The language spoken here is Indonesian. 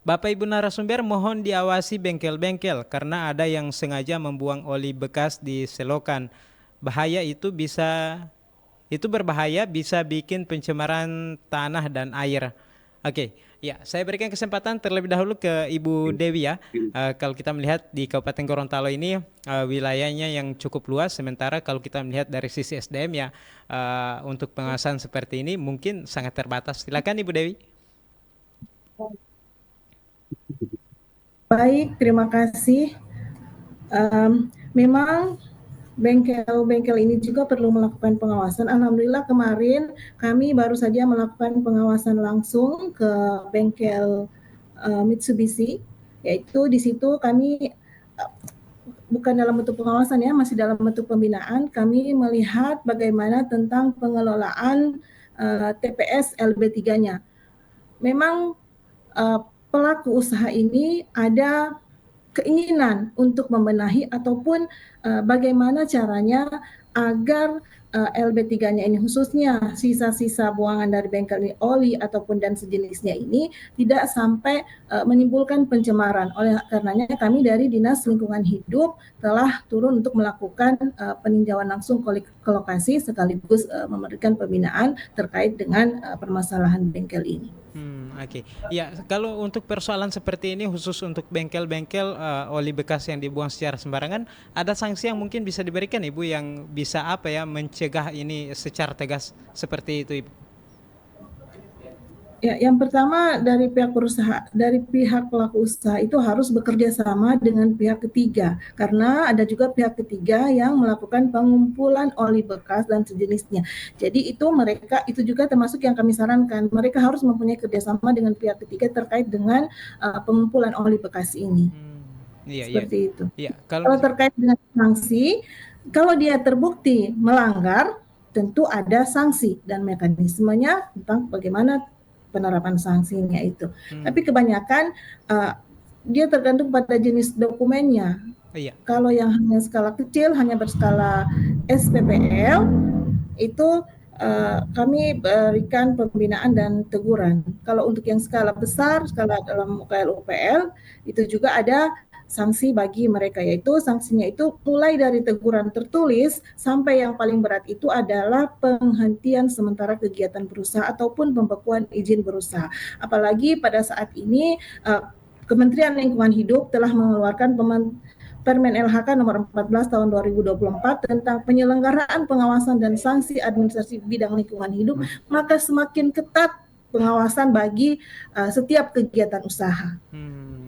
Bapak Ibu narasumber mohon diawasi bengkel-bengkel karena ada yang sengaja membuang oli bekas di selokan. Bahaya itu berbahaya, bisa bikin pencemaran tanah dan air. Oke, ya saya berikan kesempatan terlebih dahulu ke Ibu Dewi ya. Kalau kita melihat di Kabupaten Gorontalo ini wilayahnya yang cukup luas, sementara kalau kita melihat dari sisi SDM ya untuk pengawasan seperti ini mungkin sangat terbatas. Silakan Ibu Dewi. Baik, terima kasih. Memang bengkel-bengkel ini juga perlu melakukan pengawasan. Alhamdulillah kemarin kami baru saja melakukan pengawasan langsung ke bengkel Mitsubishi, yaitu di situ kami bukan dalam bentuk pengawasan ya, masih dalam bentuk pembinaan. Kami melihat bagaimana tentang pengelolaan TPS LB3-nya. Memang pelaku usaha ini ada keinginan untuk membenahi ataupun bagaimana caranya agar LB3-nya ini, khususnya sisa-sisa buangan dari bengkel ini, oli ataupun dan sejenisnya ini tidak sampai menimbulkan pencemaran. Oleh karenanya kami dari Dinas Lingkungan Hidup telah turun untuk melakukan peninjauan langsung ke lokasi sekaligus memberikan pembinaan terkait dengan permasalahan bengkel ini. Oke. Ya, kalau untuk persoalan seperti ini khusus untuk bengkel-bengkel oli bekas yang dibuang secara sembarangan, ada sanksi yang mungkin bisa diberikan Ibu yang bisa apa ya mencegah ini secara tegas seperti itu Ibu? Ya, yang pertama dari pihak pelaku usaha itu harus bekerja sama dengan pihak ketiga, karena ada juga pihak ketiga yang melakukan pengumpulan oli bekas dan sejenisnya. Jadi itu juga termasuk yang kami sarankan, mereka harus mempunyai kerjasama dengan pihak ketiga terkait dengan pengumpulan oli bekas ini. Iya, iya. Seperti itu. Iya, kalau Kalau terkait dengan sanksi, kalau dia terbukti melanggar, tentu ada sanksi dan mekanismenya tentang bagaimana penerapan sanksinya itu. Tapi kebanyakan dia tergantung pada jenis dokumennya. iya. Kalau yang hanya skala kecil, hanya berskala SPPL, itu kami berikan pembinaan dan teguran. Kalau untuk yang skala besar, skala dalam UKL UPL, itu juga ada sanksi bagi mereka, yaitu sanksinya itu mulai dari teguran tertulis sampai yang paling berat itu adalah penghentian sementara kegiatan berusaha ataupun pembekuan izin berusaha. Apalagi pada saat ini Kementerian Lingkungan Hidup telah mengeluarkan Permen LHK nomor 14 tahun 2024 tentang penyelenggaraan pengawasan dan sanksi administrasi bidang lingkungan hidup, maka semakin ketat pengawasan bagi setiap kegiatan usaha.